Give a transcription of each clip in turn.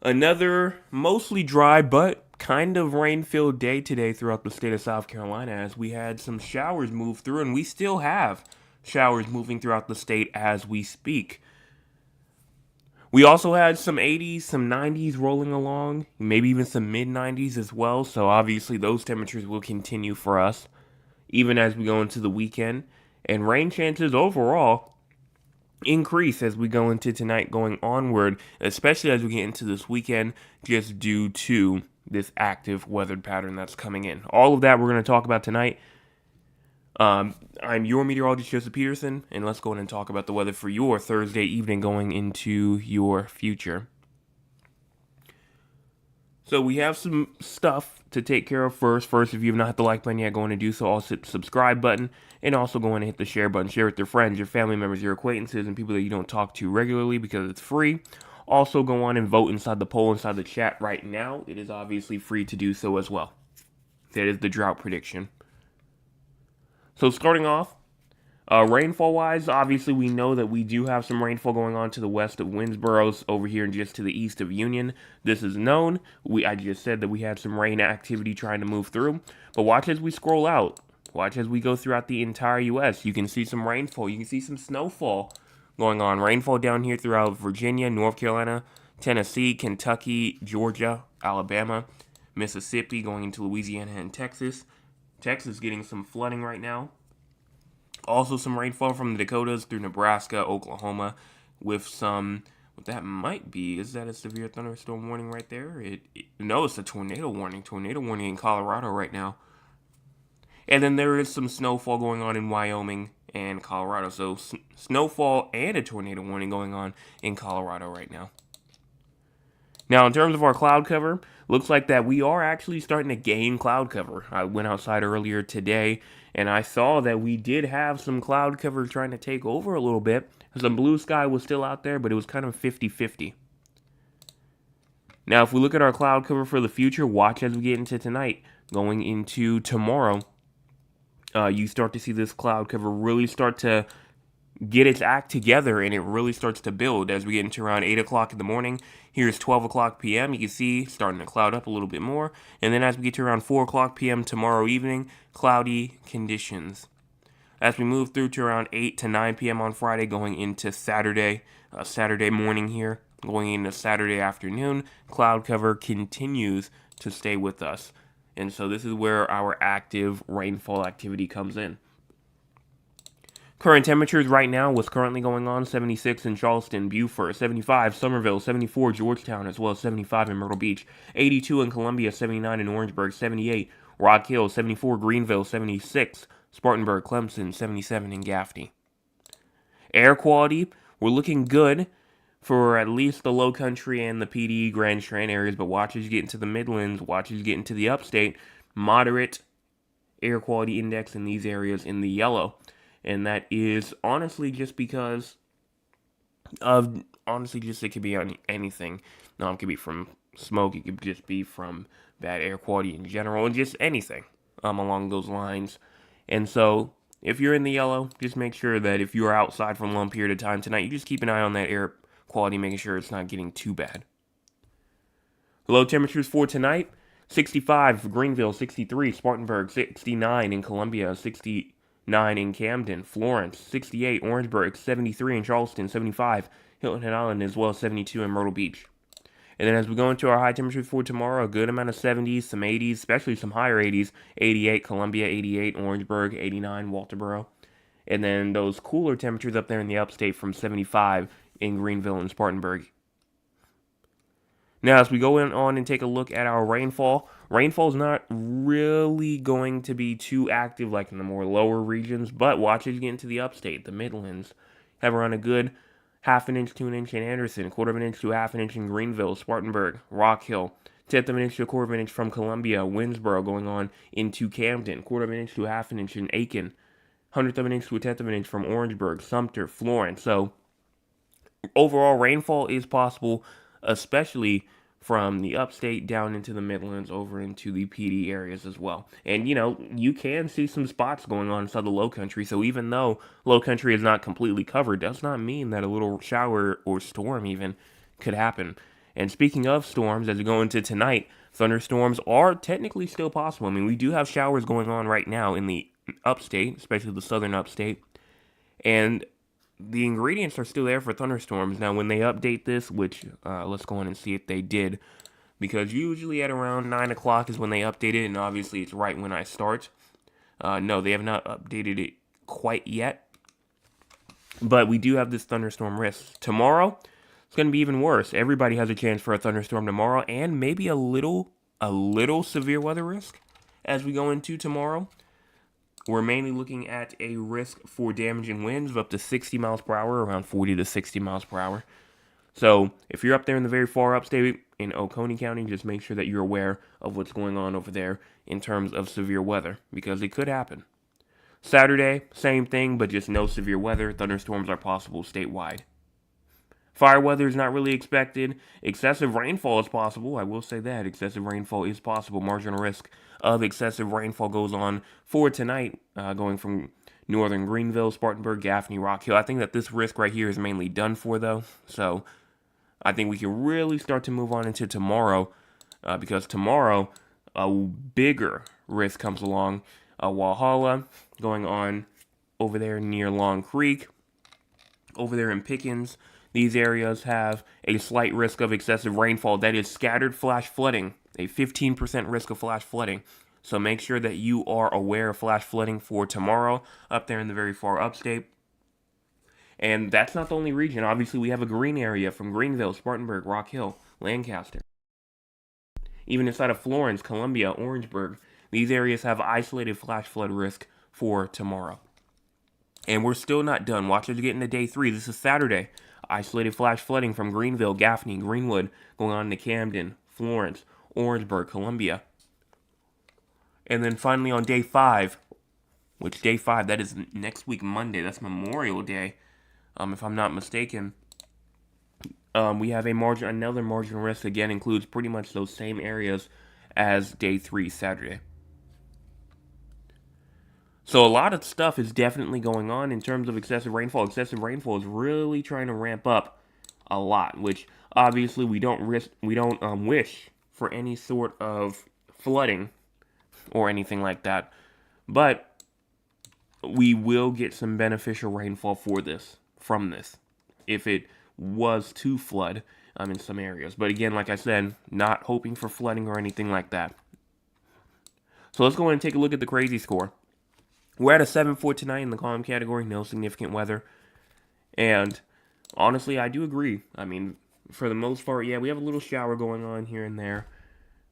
Another mostly dry but kind of rain-filled day today throughout the state of South Carolina as we had some showers move through, and we still have showers moving throughout the state as we speak. We also had some 80s, some 90s rolling along, maybe even some mid 90s as well. So obviously those temperatures will continue for us even as we go into the weekend. And rain chances overall increase as we go into tonight going onward, especially as we get into this weekend, just due to this active weather pattern that's coming in. All of that we're going to talk about tonight. I'm your meteorologist, Joseph Peterson, and let's go ahead and talk about the weather for your Thursday evening going into your future. So we have some stuff to take care of first. First, if you have not hit the like button yet, go on and do so. Also hit the subscribe button, and also go on and hit the share button. Share with your friends, your family members, your acquaintances, and people that you don't talk to regularly because it's free. Also, go on and vote inside the poll inside the chat right now. It is obviously free to do so as well. That is the drought prediction. So starting off, rainfall-wise, obviously we know that we do have some rainfall going on to the west of Winnsboro, over here and just to the east of Union. This is known. I just said that we had some rain activity trying to move through. But watch as we scroll out. Watch as we go throughout the entire U.S. You can see some rainfall. You can see some snowfall going on. Rainfall down here throughout Virginia, North Carolina, Tennessee, Kentucky, Georgia, Alabama, Mississippi, going into Louisiana and Texas. Texas getting some flooding right now. Also some rainfall from the Dakotas through Nebraska, Oklahoma, with some, what that might be, is that a severe thunderstorm warning right there? No, it's a tornado warning. Tornado warning in Colorado right now. And then there is some snowfall going on in Wyoming and Colorado. So snowfall and a tornado warning going on in Colorado right now. Now, in terms of our cloud cover, looks like that we are actually starting to gain cloud cover. I went outside earlier today, and I saw that we did have some cloud cover trying to take over a little bit. Some blue sky was still out there, but it was kind of 50-50. Now, if we look at our cloud cover for the future, watch as we get into tonight. Going into tomorrow, you start to see this cloud cover really start to get its act together, and it really starts to build as we get into around 8 o'clock in the morning. Here's 12 o'clock p.m. You can see starting to cloud up a little bit more. And then as we get to around 4 o'clock p.m. tomorrow evening, cloudy conditions. As we move through to around 8 to 9 p.m. on Friday, going into Saturday morning here, going into Saturday afternoon, cloud cover continues to stay with us. And so this is where our active rainfall activity comes in. Current temperatures right now, what's currently going on, 76 in Charleston, Beaufort, 75 Somerville, 74 Georgetown, as well as 75 in Myrtle Beach, 82 in Columbia, 79 in Orangeburg, 78 Rock Hill, 74 Greenville, 76 Spartanburg, Clemson, 77 in Gaffney. Air quality, we're looking good for at least the Low Country and the PD Grand Strand areas, but watch as you get into the Midlands, watch as you get into the Upstate, moderate air quality index in these areas in the yellow. And that is honestly just because of, it could be on anything. No, it could be from smoke, it could just be from bad air quality in general, and just anything along those lines. And so, if you're in the yellow, just make sure that if you're outside for a long period of time tonight, you just keep an eye on that air quality, making sure it's not getting too bad. Low temperatures for tonight, 65 for Greenville, 63 Spartanburg, 69 in Columbia, 69 in Camden, Florence, 68 Orangeburg, 73 in Charleston, 75 Hilton Head Island, as well as 72 in Myrtle Beach. And then as we go into our high temperatures for tomorrow, a good amount of 70s, some 80s, especially some higher 80s, 88 Columbia, 88 Orangeburg, 89 Walterboro. And then those cooler temperatures up there in the upstate from 75 in Greenville and Spartanburg. Now, as we go on and take a look at our rainfall, rainfall is not really going to be too active like in the more lower regions, but watch as you get into the upstate, the Midlands. Have around a good half an inch to an inch in Anderson, quarter of an inch to half an inch in Greenville, Spartanburg, Rock Hill, tenth of an inch to a quarter of an inch from Columbia, Winnsboro going on into Camden, quarter of an inch to half an inch in Aiken, hundredth of an inch to a tenth of an inch from Orangeburg, Sumter, Florence. So overall rainfall is possible, especially from the upstate down into the Midlands over into the PD areas as well. And, you can see some spots going on inside the Low Country. So even though Low Country is not completely covered, does not mean that a little shower or storm even could happen. And speaking of storms, as we go into tonight, thunderstorms are technically still possible. I mean, we do have showers going on right now in the upstate, especially the southern upstate. And the ingredients are still there for thunderstorms. Now, when they update this, which let's go on and see if they did, because usually at around 9 o'clock is when they update it, and obviously it's right when I start. No, they have not updated it quite yet. But we do have this thunderstorm risk. Tomorrow, it's going to be even worse. Everybody has a chance for a thunderstorm tomorrow, and maybe a little severe weather risk as we go into tomorrow. We're mainly looking at a risk for damaging winds of up to 60 miles per hour, around 40 to 60 miles per hour. So if you're up there in the very far upstate in Oconee County, just make sure that you're aware of what's going on over there in terms of severe weather, because it could happen. Saturday, same thing, but just no severe weather. Thunderstorms are possible statewide. Fire weather is not really expected. Excessive rainfall is possible. I will say that. Excessive rainfall is possible. Marginal risk of excessive rainfall goes on for tonight, going from northern Greenville, Spartanburg, Gaffney, Rock Hill. I think that this risk right here is mainly done for, though. So I think we can really start to move on into tomorrow, because tomorrow a bigger risk comes along. Walhalla going on over there near Long Creek, over there in Pickens. These areas have a slight risk of excessive rainfall. That is scattered flash flooding, a 15% risk of flash flooding. So make sure that you are aware of flash flooding for tomorrow up there in the very far upstate. And that's not the only region. Obviously, we have a green area from Greenville, Spartanburg, Rock Hill, Lancaster. Even inside of Florence, Columbia, Orangeburg, these areas have isolated flash flood risk for tomorrow. And we're still not done. Watch us get into day 3. This is Saturday. Isolated flash flooding from Greenville, Gaffney, Greenwood, going on to Camden, Florence, Orangeburg, Columbia. And then finally on day 5, which day 5, that is next week, Monday. That's Memorial Day, if I'm not mistaken. We have another marginal risk. Again, includes pretty much those same areas as day 3, Saturday. So a lot of stuff is definitely going on in terms of excessive rainfall. Excessive rainfall is really trying to ramp up a lot, which obviously we don't wish for any sort of flooding or anything like that. But we will get some beneficial rainfall from this, if it was to flood in some areas. But again, like I said, not hoping for flooding or anything like that. So let's go ahead and take a look at the crazy score. We're at a 7 for tonight in the calm category, no significant weather. And honestly, I do agree. I mean, for the most part, yeah, we have a little shower going on here and there.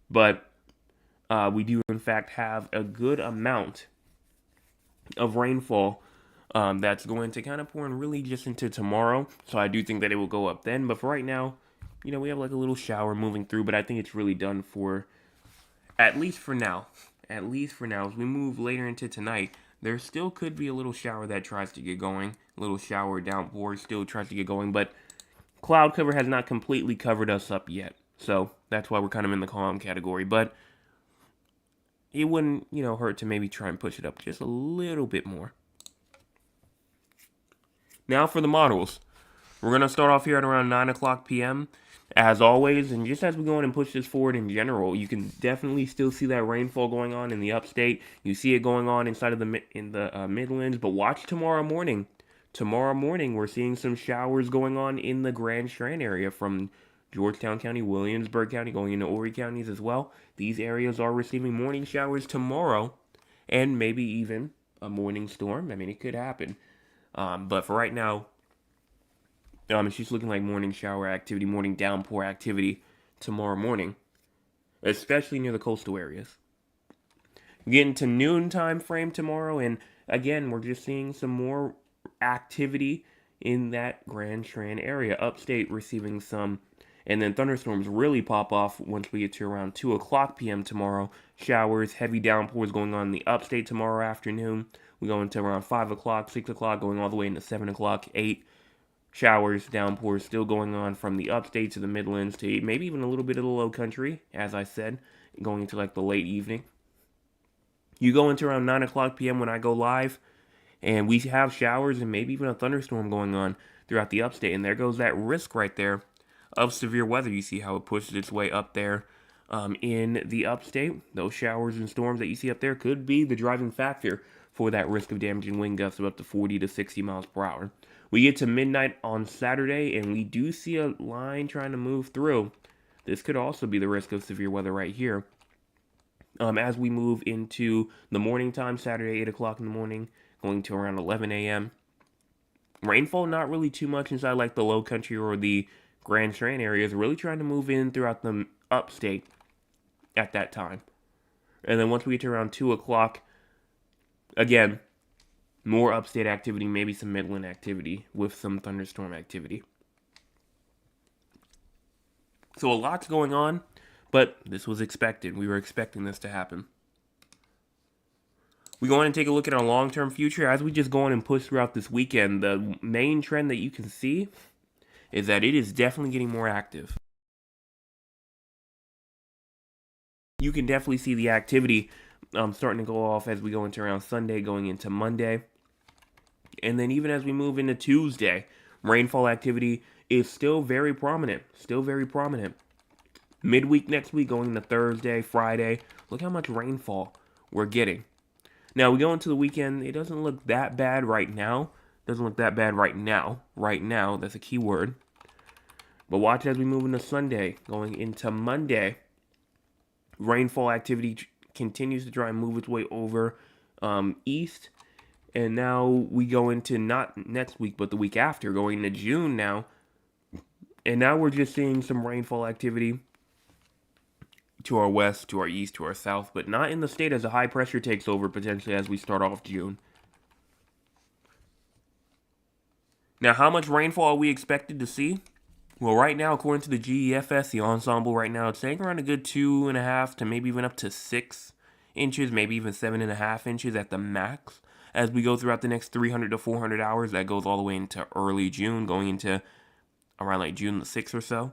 But we do, in fact, have a good amount of rainfall that's going to kind of pour in really just into tomorrow. So I do think that it will go up then. But for right now, we have like a little shower moving through. But I think it's really done for, at least for now. At least for now. As we move later into tonight, there still could be a little shower that tries to get going. A little shower downpour still tries to get going. But cloud cover has not completely covered us up yet. So that's why we're kind of in the calm category. But it wouldn't, hurt to maybe try and push it up just a little bit more. Now for the models. We're going to start off here at around 9 o'clock p.m. As always, and just as we go on and push this forward in general, you can definitely still see that rainfall going on in the upstate. You see it going on inside of the Midlands, but watch tomorrow morning. Tomorrow morning, we're seeing some showers going on in the Grand Strand area from Georgetown County, Williamsburg County, going into Horry counties as well. These areas are receiving morning showers tomorrow, and maybe even a morning storm. I mean, it could happen. But for right now, it's just looking like morning shower activity, morning downpour activity tomorrow morning, especially near the coastal areas. Getting to noon time frame tomorrow, and again, we're just seeing some more activity in that Grand Strand area. Upstate receiving some, and then thunderstorms really pop off once we get to around 2 o'clock p.m. tomorrow. Showers, heavy downpours going on in the upstate tomorrow afternoon. We go into around 5 o'clock, 6 o'clock, going all the way into 7 o'clock, 8. Showers, downpours still going on from the upstate to the Midlands to maybe even a little bit of the low country, as I said, going into like the late evening. You go into around 9 o'clock p.m. when I go live, and we have showers and maybe even a thunderstorm going on throughout the upstate. And there goes that risk right there of severe weather. You see how it pushes its way up there in the upstate. Those showers and storms that you see up there could be the driving factor for that risk of damaging wind gusts of up to 40 to 60 miles per hour. We get to midnight on Saturday, and we do see a line trying to move through. This could also be the risk of severe weather right here. As we move into the morning time, Saturday, 8 o'clock in the morning, going to around 11 a.m. Rainfall, not really too much inside like the low country or the Grand Strand areas. Really trying to move in throughout the upstate at that time. And then once we get to around 2 o'clock, again, more upstate activity, maybe some Midland activity with some thunderstorm activity. So a lot's going on, but this was expected. We were expecting this to happen. We go on and take a look at our long-term future. As we just go on and push throughout this weekend, the main trend that you can see is that it is definitely getting more active. You can definitely see the activity starting to go off as we go into around Sunday, going into Monday. And then even as we move into Tuesday, rainfall activity is still very prominent. Midweek next week, going into Thursday, Friday, look how much rainfall we're getting. Now, we go into the weekend, it doesn't look that bad right now. Right now, that's a key word. But watch as we move into Sunday, going into Monday. Rainfall activity continues to try and move its way over east. And now we go into not next week, but the week after, going into June now. And now we're just seeing some rainfall activity to our west, to our east, to our south, but not in the state as a high pressure takes over potentially as we start off June. Now, how much rainfall are we expected to see? Well, right now, according to the GEFS, the ensemble right now, it's saying around a good 2.5 to maybe even up to 6 inches, maybe even 7.5 inches at the max. As we go throughout the next 300 to 400 hours, that goes all the way into early June, going into around like June the 6th or so.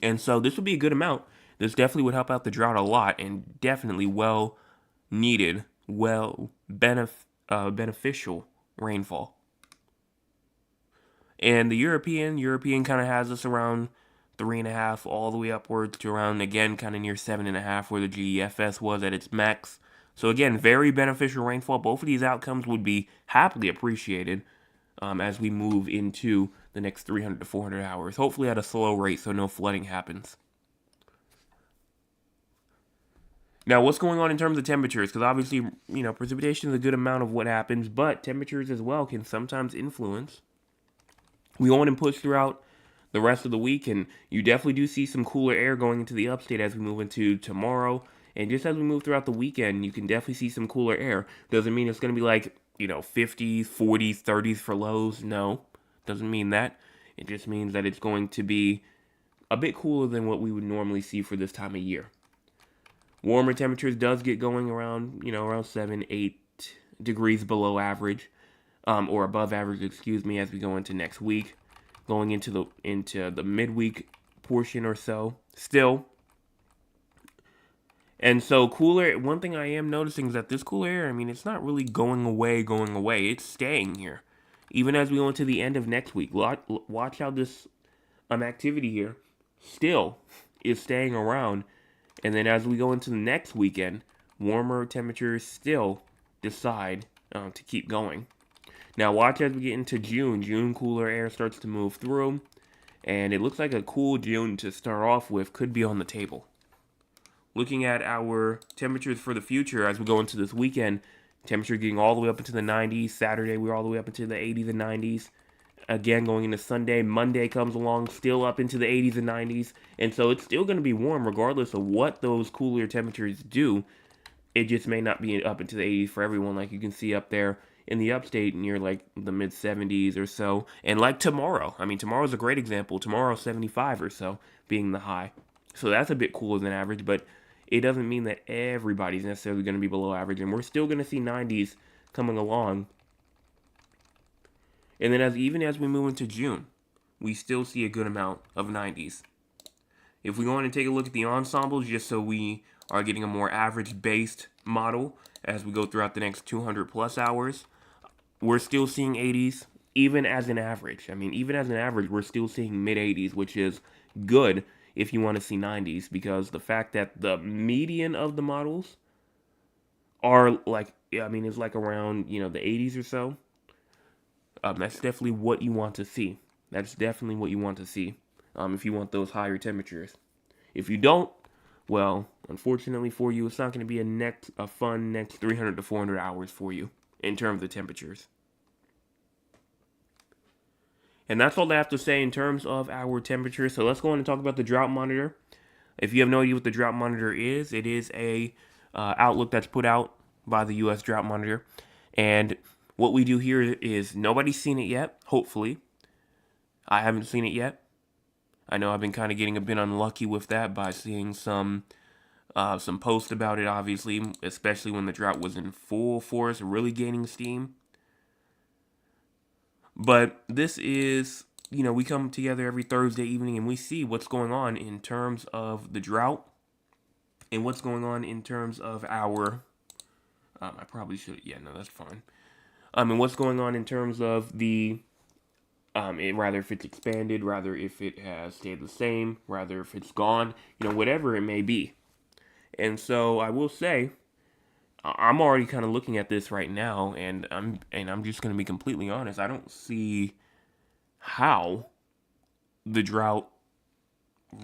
And so this would be a good amount. This definitely would help out the drought a lot, and definitely well needed, beneficial rainfall. And the European kind of has us around 3.5 all the way upwards to around, again, kind of near 7.5 where the GEFS was at its max. So again, very beneficial rainfall. Both of these outcomes would be happily appreciated as we move into the next 300 to 400 hours. Hopefully at a slow rate so no flooding happens. Now, what's going on in terms of temperatures? Because obviously, precipitation is a good amount of what happens, but temperatures as well can sometimes influence. We go on and push throughout the rest of the week, and you definitely do see some cooler air going into the upstate as we move into tomorrow. And just as we move throughout the weekend, you can definitely see some cooler air. Doesn't mean it's going to be like, 50s, 40s, 30s for lows. No, doesn't mean that. It just means that it's going to be a bit cooler than what we would normally see for this time of year. Warmer temperatures does get going around, around 7, 8 degrees below average, or above average, as we go into next week, going into the midweek portion or so. Still. And so cooler, one thing I am noticing is that this cooler air, it's not really going away. It's staying here. Even as we go into the end of next week, watch how this activity here still is staying around. And then as we go into the next weekend, warmer temperatures still decide to keep going. Now watch as we get into June. June, cooler air starts to move through. And it looks like a cool June to start off with could be on the table. Looking at our temperatures for the future as we go into this weekend, temperature getting all the way up into the 90s. Saturday, we're all the way up into the 80s and 90s. Again, going into Sunday, Monday comes along, still up into the 80s and 90s. And so it's still going to be warm regardless of what those cooler temperatures do. It just may not be up into the 80s for everyone, like you can see up there in the upstate near like the mid 70s or so. And like tomorrow, tomorrow's a great example. Tomorrow, 75 or so being the high. So that's a bit cooler than average, but it doesn't mean that everybody's necessarily going to be below average. And we're still going to see 90s coming along. And then even as we move into June, we still see a good amount of 90s. If we go on and take a look at the ensembles, just so we are getting a more average-based model as we go throughout the next 200 plus hours, we're still seeing 80s even as an average. I mean, even as an average, we're still seeing mid 80s, which is good if you want to see 90s, because the fact that the median of the models are like, I mean, is like around, the 80s or so. That's definitely what you want to see. That's definitely what you want to see. If you want those higher temperatures. If you don't, well, unfortunately for you, it's not going to be a fun next 300 to 400 hours for you in terms of temperatures. And that's all I have to say in terms of our temperature. So let's go on and talk about the drought monitor. If you have no idea what the drought monitor is, it is a outlook that's put out by the U.S. Drought Monitor. And what we do here is nobody's seen it yet, hopefully. I haven't seen it yet. I know I've been kind of getting a bit unlucky with that by seeing some posts about it, obviously, especially when the drought was in full force, really gaining steam. But this is, we come together every Thursday evening and we see what's going on in terms of the drought and what's going on in terms of our, I probably should, yeah, no, that's fine. And what's going on in terms of the, rather if it's expanded, rather if it has stayed the same, rather if it's gone, whatever it may be. And so I will say, I'm already kind of looking at this right now, and I'm just going to be completely honest. I don't see how the drought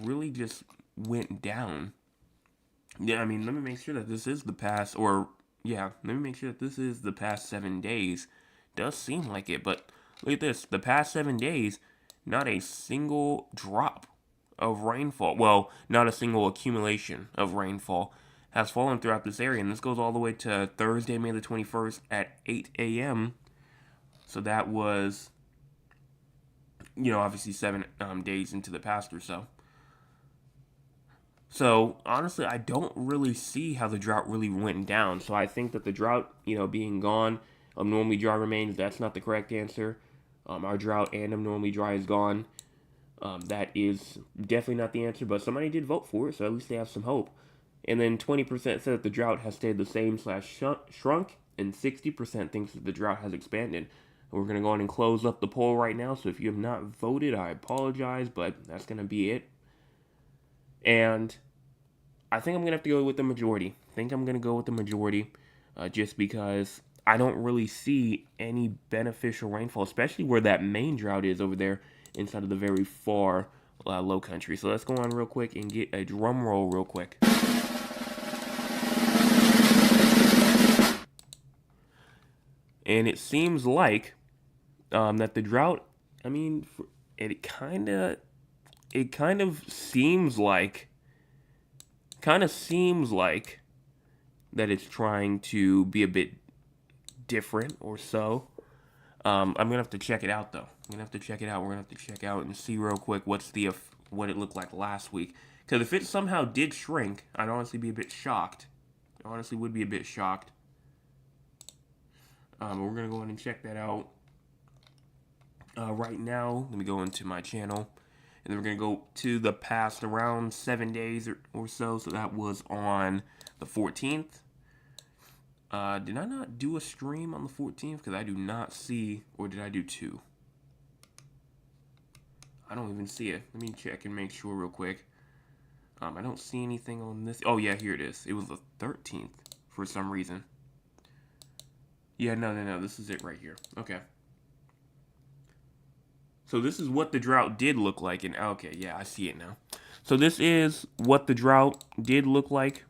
really just went down. Yeah, I mean, let me make sure that this is the past, let me make sure that this is the past 7 days. Does seem like it, but look at this. The past 7 days, not a single drop of rainfall. Well, not a single accumulation of rainfall has fallen throughout this area. And this goes all the way to Thursday, May the 21st at 8 a.m. So that was, obviously 7 days into the past or so. So, honestly, I don't really see how the drought really went down. So I think that the drought, being gone, abnormally dry remains, that's not the correct answer. Our drought and abnormally dry is gone. That is definitely not the answer, but somebody did vote for it, so at least they have some hope. And then 20% said that the drought has stayed the same / shrunk, and 60% thinks that the drought has expanded. We're going to go on and close up the poll right now, so if you have not voted, I apologize, but that's going to be it. And I think I'm going to have to go with the majority. Just because I don't really see any beneficial rainfall, especially where that main drought is over there inside of the very far low country. So let's go on real quick and get a drum roll real quick. And it seems like that the drought, I mean, it kind of seems like that it's trying to be a bit different or so. I'm gonna have to check it out though. We're gonna have to check it out and see real quick what it looked like last week. Because if it somehow did shrink, I'd honestly be a bit shocked. We're gonna go ahead and check that out right now. Let me go into my channel, and then we're gonna go to the past around 7 days or so. So that was on the 14th. Did I not do a stream on the 14th? Because I do not see, or did I do 2? I don't even see it. Let me check and make sure real quick. I don't see anything on this. Oh, yeah, here it is. It was the 13th for some reason. Yeah, no. This is it right here. Okay. So this is what the drought did look like. And okay, yeah, I see it now. So this is what the drought did look like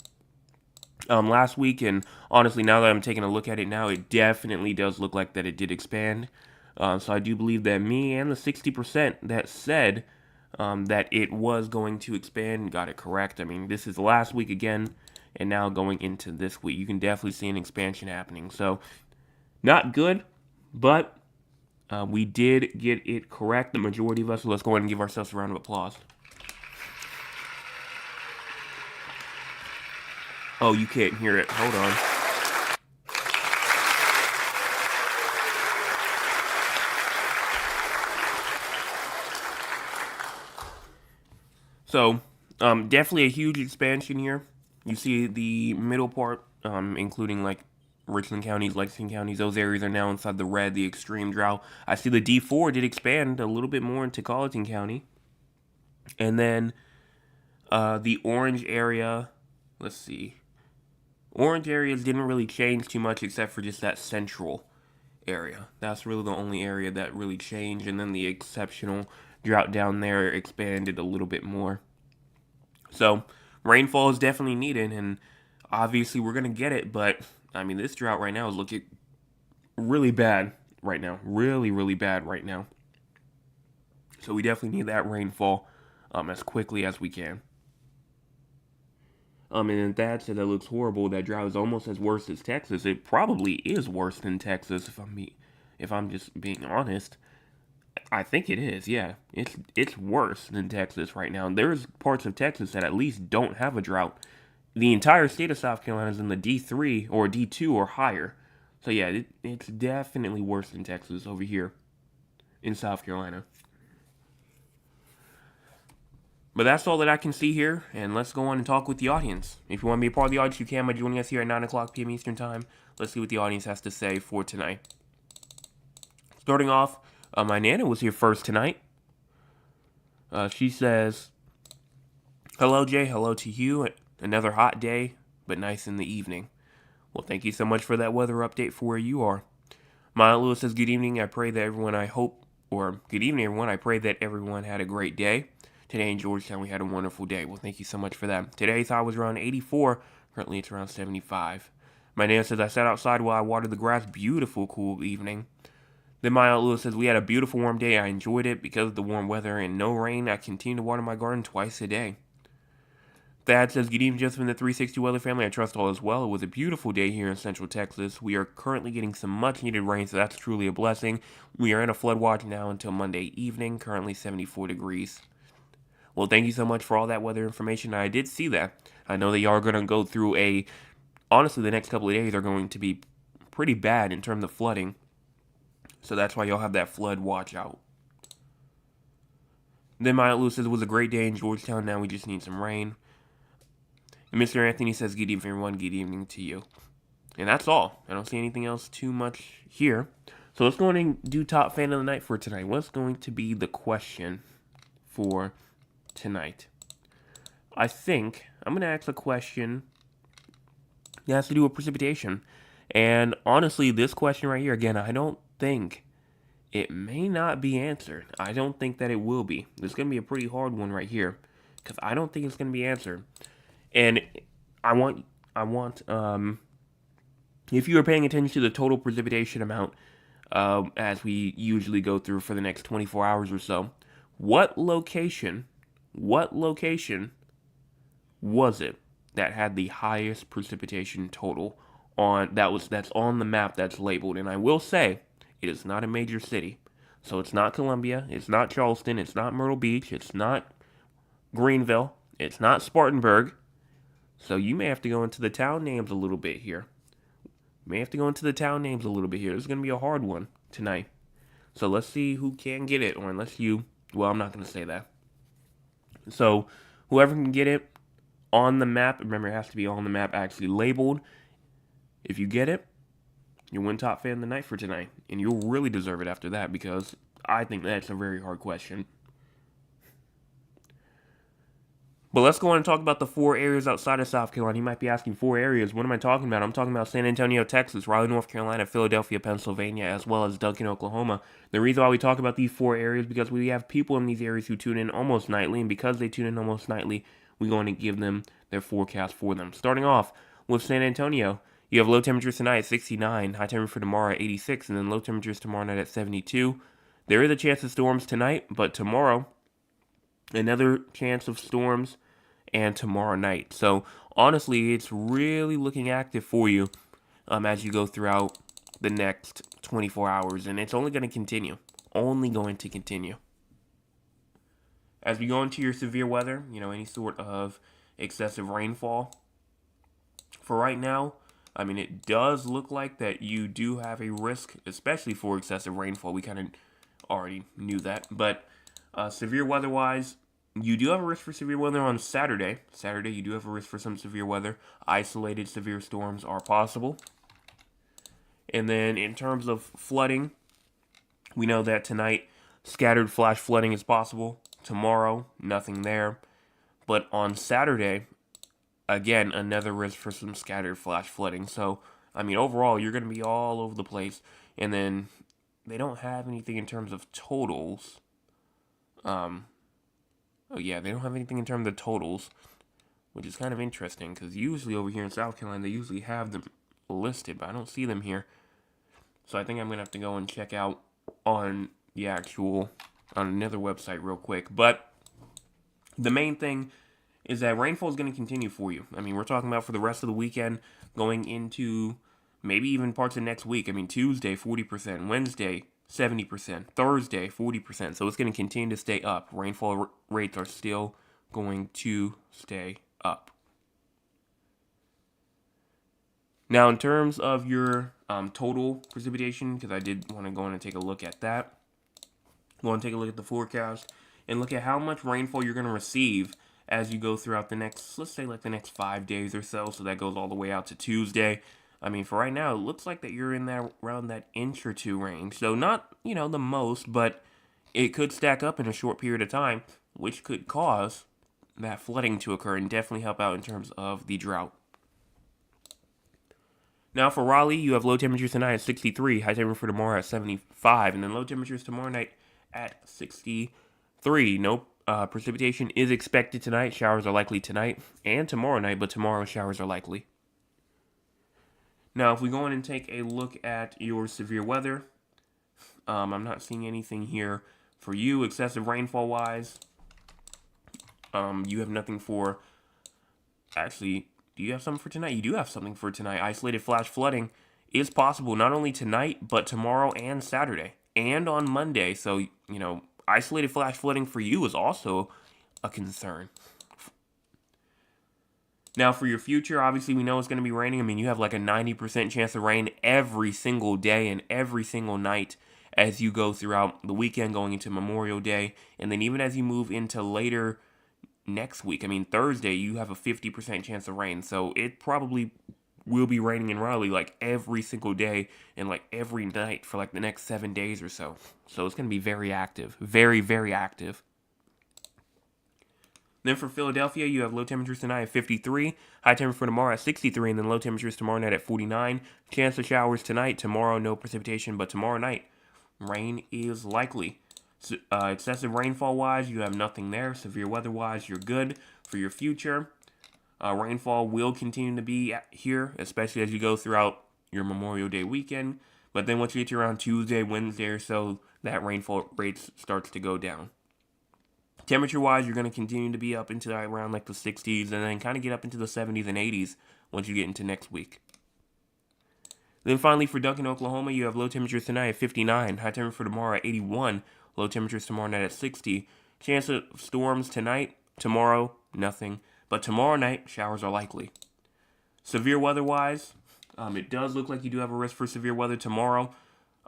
last week. And honestly, now that I'm taking a look at it now, it definitely does look like that it did expand. So I do believe that me and the 60% that said that it was going to expand got it correct. I mean, this is last week again, and now going into this week. You can definitely see an expansion happening. So not good, but we did get it correct, the majority of us. So let's go ahead and give ourselves a round of applause. Oh, you can't hear it. Hold on. So, definitely a huge expansion here. You see the middle part, including like Richland counties, Lexington counties, those areas are now inside the red, the extreme drought. I see the D4 did expand a little bit more into Colleton County. And then the orange area, let's see. Orange areas didn't really change too much except for just that central area. That's really the only area that really changed. And then the exceptional drought down there expanded a little bit more. So rainfall is definitely needed, and obviously we're going to get it. But, I mean, this drought right now is looking really bad right now. Really, really bad right now. So we definitely need that rainfall as quickly as we can. And then Thad said that looks horrible. That drought is almost as worse as Texas. It probably is worse than Texas, if I'm just being honest. I think it is. Yeah, it's worse than Texas right now. There's parts of Texas that at least don't have a drought. The entire state of South Carolina is in the D3 or D2 or higher. So yeah, it's definitely worse than Texas over here in South Carolina. But that's all that I can see here, and let's go on and talk with the audience. If you want to be a part of the audience, you can by joining us here at 9 o'clock p.m. Eastern Time. Let's see what the audience has to say for tonight. Starting off, my Nana was here first tonight. She says, "Hello, Jay. Hello to you. Another hot day, but nice in the evening." Well, thank you so much for that weather update for where you are. Maya Lewis says, "Good evening. I pray that everyone, good evening, everyone. I pray that everyone had a great day. Today in Georgetown, we had a wonderful day." Well, thank you so much for that. Today's high was around 84. Currently, it's around 75. My Nana says, "I sat outside while I watered the grass. Beautiful, cool evening." Then my Aunt Lewis says, "We had a beautiful warm day. I enjoyed it because of the warm weather and no rain. I continue to water my garden twice a day." Thad says, "Good evening, Justin, the 360 Weather family. I trust all is well. It was a beautiful day here in Central Texas. We are currently getting some much-needed rain, so that's truly a blessing. We are in a flood watch now until Monday evening, currently 74 degrees. Well, thank you so much for all that weather information. I did see that. I know that y'all are going to go through honestly, the next couple of days are going to be pretty bad in terms of flooding. So that's why y'all have that flood watch out." Then my Aunt Lou says, "It was a great day in Georgetown. Now we just need some rain." And Mr. Anthony says, "Good evening, everyone. Good evening to you." And that's all. I don't see anything else too much here. So let's go on and do top fan of the night for tonight. What's going to be the question for tonight? I think I'm going to ask a question that has to do with precipitation. And honestly, this question right here, again, I don't think it may not be answered. I don't think that it will be. This is going to be a pretty hard one right here because I don't think it's going to be answered. And I want, if you are paying attention to the total precipitation amount, as we usually go through for the next 24 hours or so, what location was it that had the highest precipitation total that's on the map that's labeled? And I will say, it is not a major city. So it's not Columbia, it's not Charleston, it's not Myrtle Beach, it's not Greenville, it's not Spartanburg. So you may have to go into the town names a little bit here. This is going to be a hard one tonight. So let's see who can get it, or unless you, well, I'm not going to say that. So whoever can get it on the map, remember it has to be on the map actually labeled. If you get it, you win top fan of the night for tonight. And you'll really deserve it after that because I think that's a very hard question. But let's go on and talk about the 4 areas outside of South Carolina. You might be asking 4 areas. What am I talking about? I'm talking about San Antonio, Texas, Raleigh, North Carolina, Philadelphia, Pennsylvania, as well as Duncan, Oklahoma. The reason why we talk about these 4 areas is because we have people in these areas who tune in almost nightly. And because they tune in almost nightly, we're going to give them their forecast for them. Starting off with San Antonio, you have low temperatures tonight at 69, high temperature for tomorrow at 86, and then low temperatures tomorrow night at 72. There is a chance of storms tonight, but tomorrow, another chance of storms, and tomorrow night. So honestly, it's really looking active for you as you go throughout the next 24 hours, and it's only going to continue. As we go into your severe weather, any sort of excessive rainfall. For right now, I mean, it does look like that you do have a risk, especially for excessive rainfall. We kind of already knew that, but severe weather-wise, you do have a risk for severe weather on Saturday. You do have a risk for some severe weather. Isolated severe storms are possible. And then in terms of flooding, we know that tonight scattered flash flooding is possible. Tomorrow, nothing there. But on Saturday, again, another risk for some scattered flash flooding. So, I mean, overall, you're going to be all over the place. And then they don't have anything in terms of totals. Oh, yeah, they don't have anything in terms of totals, which is kind of interesting because usually over here in South Carolina, they usually have them listed, but I don't see them here. So I think I'm going to have to go and check out on the actual, on another website real quick. But the main thing is that rainfall is going to continue for you. I mean, we're talking about for the rest of the weekend going into maybe even parts of next week. I mean, Tuesday, 40%, Wednesday, 70%, Thursday, 40%. So it's going to continue to stay up. Rainfall rates are still going to stay up. Now, in terms of your total precipitation, because I did want to go in and take a look at that, go and take a look at the forecast and look at how much rainfall you're going to receive as you go throughout the next, let's say, like the next 5 days or so. So that goes all the way out to Tuesday. I mean, for right now, it looks like that you're in that around that inch or two range. So not, the most, but it could stack up in a short period of time, which could cause that flooding to occur and definitely help out in terms of the drought. Now for Raleigh, you have low temperatures tonight at 63, high temperature for tomorrow at 75, and then low temperatures tomorrow night at 63. No precipitation is expected tonight. Showers are likely tonight and tomorrow night, but tomorrow showers are likely. Now, if we go in and take a look at your severe weather, I'm not seeing anything here for you excessive rainfall wise. You have nothing for, actually, do you have something for tonight? You do have something for tonight. Isolated flash flooding is possible not only tonight, but tomorrow and Saturday and on Monday. So, isolated flash flooding for you is also a concern. Now, for your future, obviously, we know it's going to be raining. I mean, you have like a 90% chance of rain every single day and every single night as you go throughout the weekend going into Memorial Day. And then even as you move into later next week, I mean, Thursday, you have a 50% chance of rain. So it probably will be raining in Raleigh like every single day and like every night for like the next 7 days or so. So it's going to be very active. Very, very active. Then for Philadelphia, you have low temperatures tonight at 53, high temperature for tomorrow at 63, and then low temperatures tomorrow night at 49. Chance of showers tonight. Tomorrow, no precipitation, but tomorrow night, rain is likely. Excessive rainfall-wise, you have nothing there. Severe weather-wise, you're good. For your future, rainfall will continue to be here, especially as you go throughout your Memorial Day weekend. But then once you get to around Tuesday, Wednesday or so, that rainfall rate starts to go down. Temperature-wise, you're going to continue to be up into around like the 60s and then kind of get up into the 70s and 80s once you get into next week. Then finally for Duncan, Oklahoma, you have low temperatures tonight at 59, high temperature for tomorrow at 81, low temperatures tomorrow night at 60. Chance of storms tonight, tomorrow, nothing. But tomorrow night, showers are likely. Severe weather-wise, it does look like you do have a risk for severe weather tomorrow.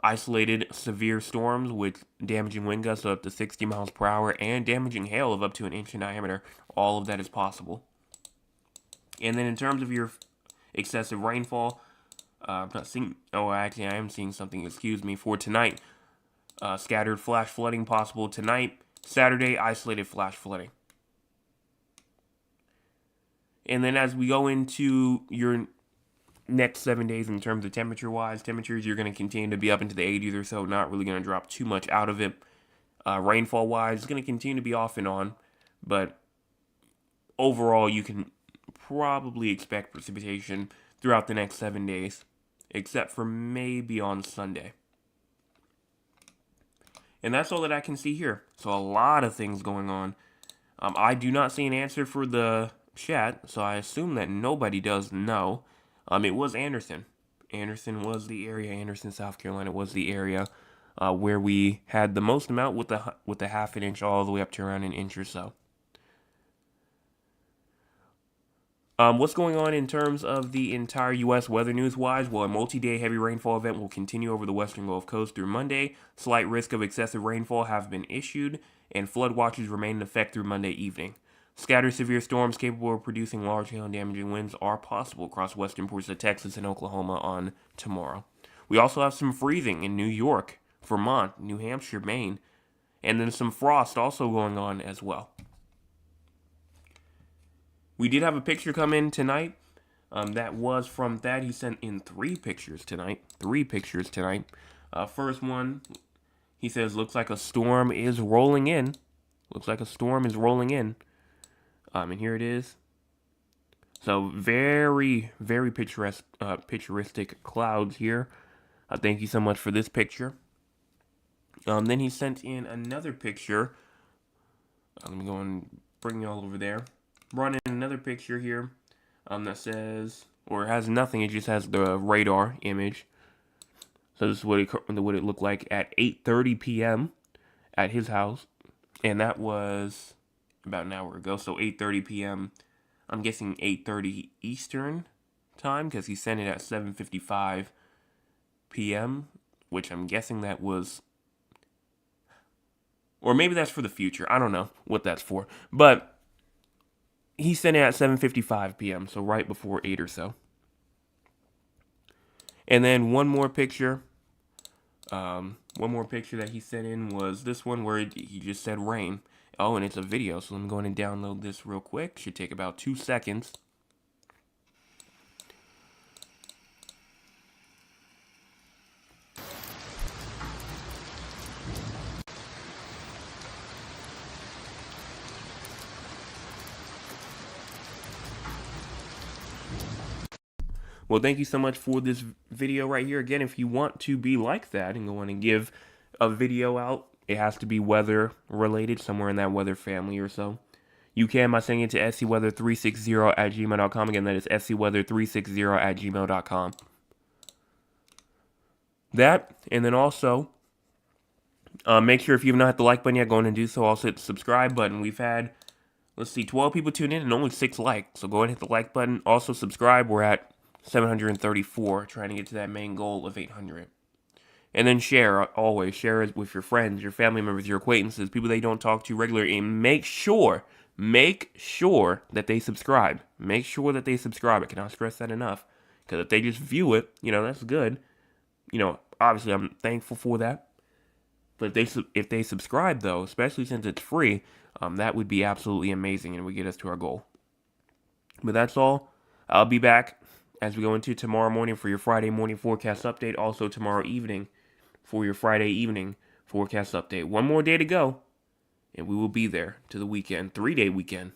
Isolated severe storms with damaging wind gusts of up to 60 miles per hour and damaging hail of up to an inch in diameter. All of that is possible. And then in terms of your excessive rainfall, I'm not seeing, actually I am seeing something, excuse me, for tonight. Scattered flash flooding possible tonight. Saturday, isolated flash flooding. And then as we go into your next 7 days in terms of temperatures, you're going to continue to be up into the 80s or so, not really going to drop too much out of it. Rainfall-wise, it's going to continue to be off and on, but overall, you can probably expect precipitation throughout the next 7 days, except for maybe on Sunday. And that's all that I can see here. So a lot of things going on. I do not see an answer for the chat, so I assume that nobody does know. It was Anderson. Anderson was the area. Anderson, South Carolina was the area where we had the most amount with the half an inch all the way up to around an inch or so. What's going on in terms of the entire U.S. weather news-wise? Well, a multi-day heavy rainfall event will continue over the western Gulf Coast through Monday. Slight risk of excessive rainfall have been issued, and flood watches remain in effect through Monday evening. Scattered severe storms capable of producing large hail and damaging winds are possible across western portions of Texas and Oklahoma on tomorrow. We also have some freezing in New York, Vermont, New Hampshire, Maine, and then some frost also going on as well. We did have a picture come in tonight. That was from Thad. He sent in 3 pictures tonight. 3 pictures tonight. First one, he says, looks like a storm is rolling in. Looks like a storm is rolling in. And here it is. So very, very picturesque clouds here. Thank you so much for this picture. Then he sent in another picture. Let me go and bring you all over there. Brought in another picture here that says, or has nothing, it just has the radar image. So this is what it looked like at 8:30 p.m. at his house. And that was about an hour ago. So 8:30 p.m. I'm guessing 8:30 Eastern time, because he sent it at 7:55 p.m., which I'm guessing that was, or maybe that's for the future. I don't know what that's for. But he sent it at 7:55 p.m., so right before 8 or so. And then one more picture. One more picture that he sent in was this one where he just said rain. Oh, and it's a video, so I'm going to download this real quick. Should take about 2 seconds. Well, thank you so much for this video right here. Again, if you want to be like that and go on and give a video out, it has to be weather related, somewhere in that weather family or so. You can by sending it to scweather360@gmail.com. Again, that is scweather360@gmail.com. That, and then also, make sure if you've not hit the like button yet, go on and do so. Also hit the subscribe button. We've had, let's see, 12 people tune in and only 6 likes. So go ahead and hit the like button. Also subscribe. We're at 734, trying to get to that main goal of 800. And then share, always. Share it with your friends, your family members, your acquaintances, people they don't talk to regularly. And make sure that they subscribe. Make sure that they subscribe. I cannot stress that enough. Because if they just view it, that's good. Obviously I'm thankful for that. But if they subscribe, though, especially since it's free, that would be absolutely amazing and would get us to our goal. But that's all. I'll be back as we go into tomorrow morning for your Friday morning forecast update. Also tomorrow evening for your Friday evening forecast update. One more day to go, and we will be there to the weekend, 3-day weekend.